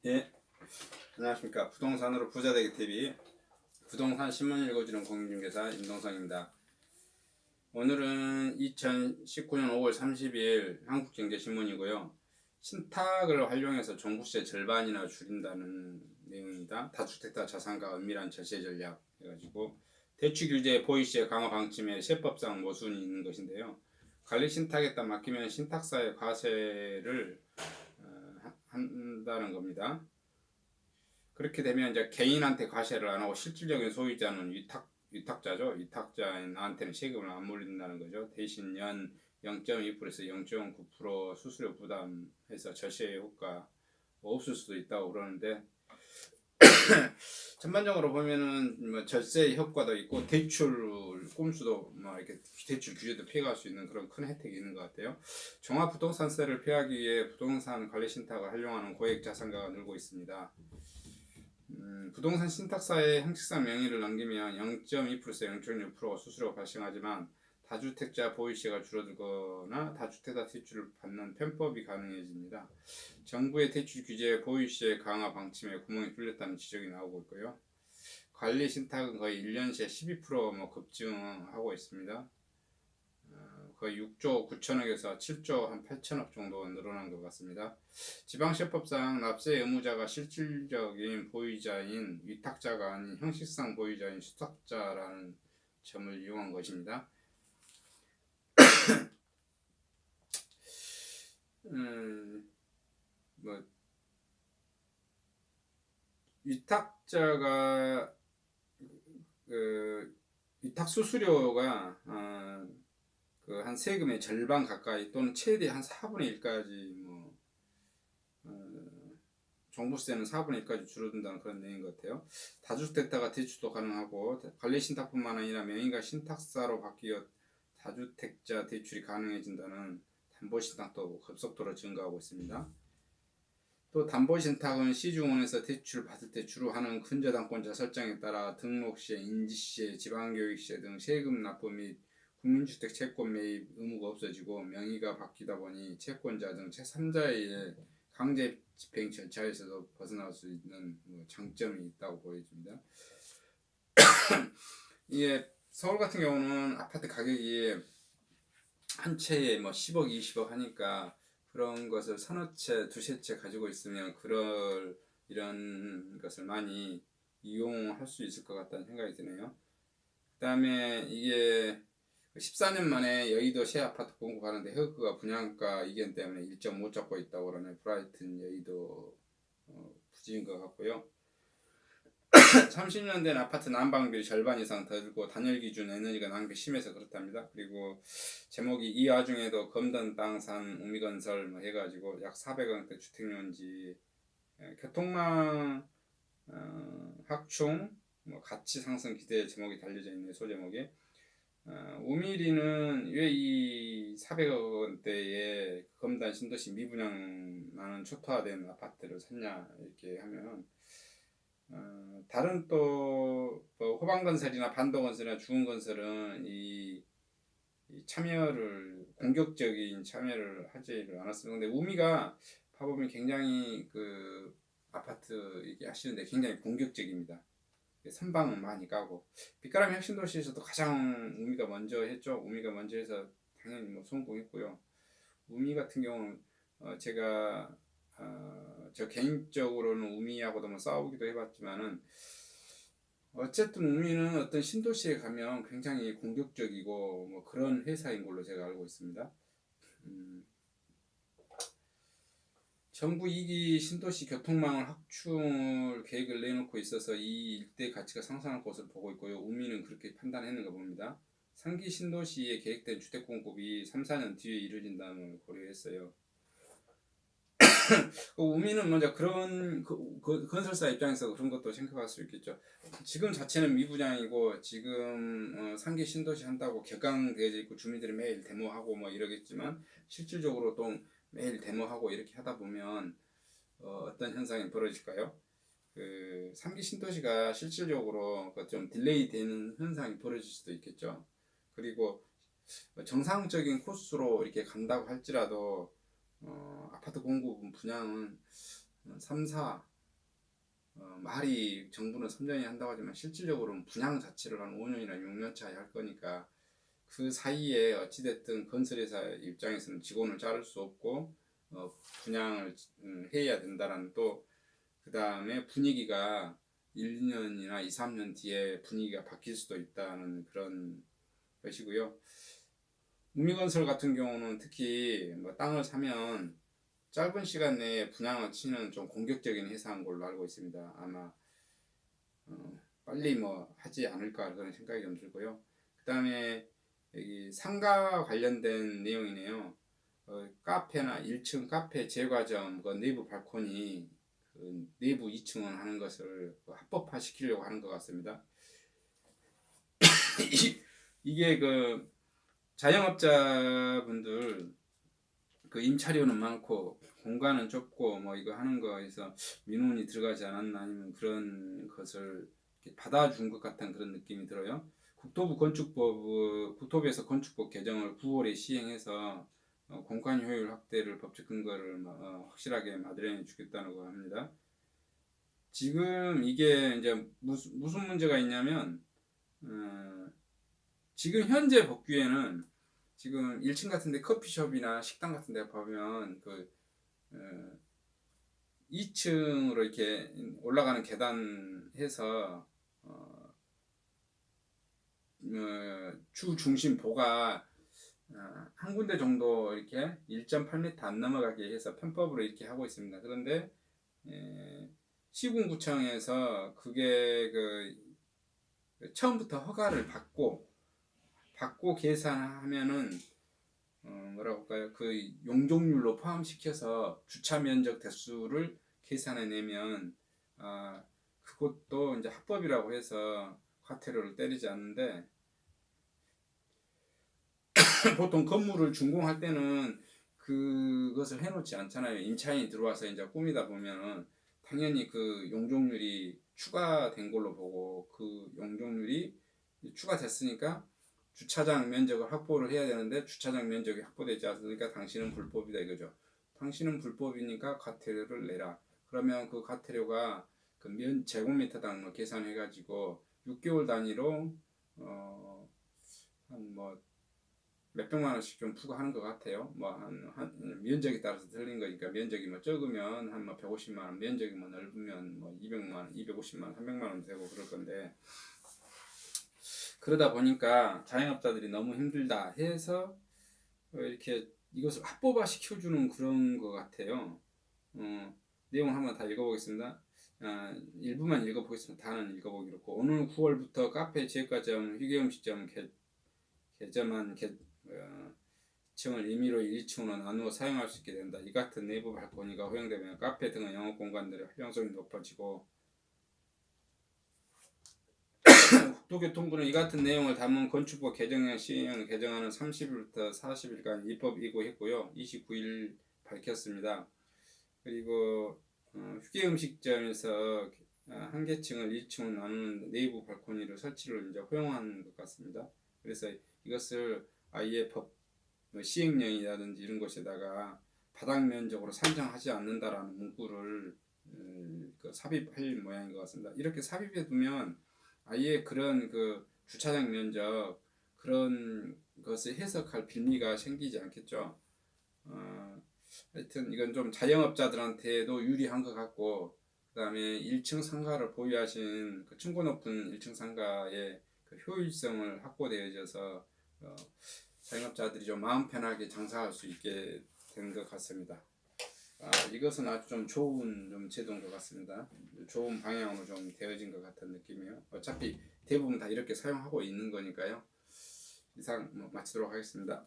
예, 안녕하십니까. 부동산으로 부자되기 TV 부동산 신문 읽어주는 공인중개사 임동성입니다. 오늘은 2019년 5월 30일 한국경제신문이고요. 신탁을 활용해서 종부세 절반이나 줄인다는 내용입니다. 다주택자 자산과 은밀한 절세 전략 해가지고 대출 규제 보이시의 강화 방침에 세법상 모순이 있는 것인데요. 관리 신탁에다 맡기면 신탁사의 과세를 한다는 겁니다. 그렇게 되면 이제 개인한테 과세를 안 하고 실질적인 소유자는 위탁자죠. 위탁자한테는 세금을 안 물린다는 거죠. 대신 연 0.2%에서 0.9% 수수료 부담해서 절세 효과 없을 수도 있다고 그러는데 전반적으로 보면은 뭐 절세 효과도 있고 대출 꼼수도 뭐 이렇게 대출 규제도 피해갈 수 있는 그런 큰 혜택이 있는 것 같아요. 종합부동산세를 피하기 위해 부동산 관리 신탁을 활용하는 고액 자산가가 늘고 있습니다. 부동산 신탁사에 형식상 명의를 넘기면 0.2%에서 0.6%가 수수료가 발생하지만 다주택자 보유시가 줄어들거나 다주택자 대출을 받는 편법이 가능해집니다. 정부의 대출 규제 보유시의 강화 방침에 구멍이 뚫렸다는 지적이 나오고 있고요. 관리 신탁은 거의 1년 새 12% 급증하고 있습니다. 거의 6조 9천억에서 7조 한 8천억 정도 늘어난 것 같습니다. 지방세법상 납세 의무자가 실질적인 보유자인 위탁자가 아닌 형식상 보유자인 수탁자라는 점을 이용한 것입니다. 위탁자가 위탁 수수료가 한 세금의 절반 가까이 또는 최대 한 4분의 1까지 종부세는 4분의 1까지 줄어든다는 그런 내용인 것 같아요. 다주택자가 대출도 가능하고 관리신탁뿐만 아니라 명의가 신탁사로 바뀌어 다주택자 대출이 가능해진다는 담보신탁도 급속도로 증가하고 있습니다. 또 담보신탁은 시중은행에서 대출 받을 때 주로 하는 근저당권자 설정에 따라 등록세, 인지세, 지방교육세 등 세금 납부 및 국민주택 채권 매입 의무가 없어지고 명의가 바뀌다 보니 채권자 등 제3자에 의해 강제 집행 절차에서도 벗어날 수 있는 장점이 있다고 보여집니다. 이게 서울 같은 경우는 아파트 가격이 한 채에 10억, 20억 하니까 그런 것을 서너 채, 두세 채 가지고 있으면 이런 것을 많이 이용할 수 있을 것 같다는 생각이 드네요. 그 다음에 이게 14년 만에 여의도 새 아파트 공급하는데 허그가 분양가 이견 때문에 일정 못 잡고 있다고 그러네. 브라이튼 여의도 부지인 것 같고요. 30년 된 아파트 난방비를 절반 이상 더 들고 단열 기준 에너지가 낭비 심해서 그렇답니다. 그리고 제목이 이 와중에도 검던 땅 산 우미건설 해가지고 약 400억대 주택용지 교통망 확충 가치 상승 기대 제목이 달려져 있네요. 소제목에 우미리는 왜 이 400억 원대의 검단 신도시 미분양 나는 초토화된 아파트를 샀냐 이렇게 하면 다른 또 호방건설이나 반도건설이나 중흥건설은 이 참여를 공격적인 참여를 하지를 않았습니다. 근데 우미가 봐보면 굉장히 그 아파트 얘기 하시는데 굉장히 공격적입니다. 선방은 많이 까고 빛가람 혁신도시에서도 가장 우미가 먼저 했죠. 우미가 먼저 해서 당연히 성공했고요. 우미 같은 경우는 제가 저 개인적으로는 우미하고도 싸우기도 해봤지만은 어쨌든 우미는 어떤 신도시에 가면 굉장히 공격적이고 그런 회사인 걸로 제가 알고 있습니다. 정부 2기 신도시 교통망을 확충을 계획을 내놓고 있어서 이 일대 가치가 상승할 것을 보고 있고요. 우미는 그렇게 판단했는가 봅니다. 3기 신도시에 계획된 주택 공급이 3-4년 뒤에 이루어진다는 걸 고려했어요. 우미는 먼저 그런 건설사 입장에서 그런 것도 생각할 수 있겠죠. 지금 자체는 미분양이고 지금 3기 신도시 한다고 격앙되어져 있고 주민들이 매일 데모하고 이러겠지만 실질적으로 또 매일 데모하고 이렇게 하다 보면 어떤 현상이 벌어질까요? 3기 신도시가 실질적으로 좀 딜레이 되는 현상이 벌어질 수도 있겠죠. 그리고 정상적인 코스로 이렇게 간다고 할지라도 아파트 공급 분양은 3, 4 말이 정부는 3년이 한다고 하지만 실질적으로는 분양 자체를 한 5년이나 6년 차에 할 거니까 그 사이에 어찌됐든 건설회사 입장에서는 직원을 자를 수 없고 분양을 해야 된다라는, 또 그 다음에 분위기가 1년이나 2, 3년 뒤에 분위기가 바뀔 수도 있다는 그런 것이고요. 우미건설 같은 경우는 특히 뭐 땅을 사면 짧은 시간 내에 분양을 치는 좀 공격적인 회사인 걸로 알고 있습니다. 아마 빨리 뭐 하지 않을까 그런 생각이 좀 들고요. 그 다음에 여기 상가 관련된 내용이네요. 카페나 1층 카페 제과점 그 내부 발코니 그 내부 2층은 하는 것을 합법화 시키려고 하는 것 같습니다. 이게 그 자영업자분들 그 임차료는 많고 공간은 좁고 뭐 이거 하는 거에서 민원이 들어가지 않았나, 아니면 그런 것을 받아준 것 같은 그런 느낌이 들어요. 국토부에서 건축법 개정을 9월에 시행해서 공간 효율 확대를 법적 근거를 확실하게 마련해 주겠다고 합니다. 지금 이게 이제 무슨 문제가 있냐면 지금 현재 법규에는 지금 1층 같은데 커피숍이나 식당 같은데 보면 그 2층으로 이렇게 올라가는 계단해서 주 중심 보가 한 군데 정도 이렇게 1.8m 안 넘어가게 해서 편법으로 이렇게 하고 있습니다. 그런데 시군구청에서 그게 그 처음부터 허가를 받고 계산하면은 뭐라고 할까요? 그 용적률로 포함시켜서 주차 면적 대수를 계산해 내면 그것도 이제 합법이라고 해서 과태료를 때리지 않는데, 보통 건물을 준공할 때는 그것을 해놓지 않잖아요. 임차인이 들어와서 이제 꾸미다 보면은 당연히 그 용적률이 추가된 걸로 보고, 그 용적률이 추가됐으니까 주차장 면적을 확보를 해야 되는데 주차장 면적이 확보되지 않으니까 당신은 불법이다 이거죠. 당신은 불법이니까 과태료를 내라. 그러면 그 과태료가 그 제곱미터당 계산해 가지고 6개월 단위로 한 뭐 몇백만 원씩 좀 부과하는 것 같아요. 뭐 한 면적에 따라서 틀린 거니까, 면적이 뭐 적으면 한 뭐 150만 원, 면적이 뭐 넓으면 뭐 200만 원, 250만 원, 300만 원 되고 그럴 건데, 그러다 보니까 자영업자들이 너무 힘들다 해서 이렇게 이것을 합법화 시켜주는 그런 것 같아요. 내용을 한번 다 읽어보겠습니다. 일부만 읽어보겠습니다. 다는 읽어보기 그렇고, 오늘 9월부터 카페, 제과점, 휴게음식점 개점한 층을 임의로 1층으로 나누어 사용할 수 있게 된다. 이 같은 내부 발코니가 허용되면 카페 등의 영업 공간들의 활용성이 높아지고, 국토교통부는 이 같은 내용을 담은 건축법 개정안 시행령을 개정하는 30일부터 40일간 입법 예고했고요. 29일 밝혔습니다. 그리고 휴게음식점에서 한 개층을 1층으로 나누는 내부 발코니를 설치를 이제 허용한 것 같습니다. 그래서 이것을 아예 법 시행령이라든지 이런 것에다가 바닥 면적으로 산정하지 않는다라는 문구를 삽입할 모양인 것 같습니다. 이렇게 삽입해 두면 아예 그런 그 주차장 면적 그런 것을 해석할 빌미가 생기지 않겠죠. 하여튼 이건 좀 자영업자들한테도 유리한 것 같고, 그 다음에 1층 상가를 보유하신 그 층고 높은 1층 상가의 그 효율성을 확보되어져서 자영업자들이 좀 마음 편하게 장사할 수 있게 된 것 같습니다. 이것은 아주 좀 좋은 좀 제도인 것 같습니다. 좋은 방향으로 좀 되어진 것 같은 느낌이에요. 어차피 대부분 다 이렇게 사용하고 있는 거니까요. 이상 마치도록 하겠습니다.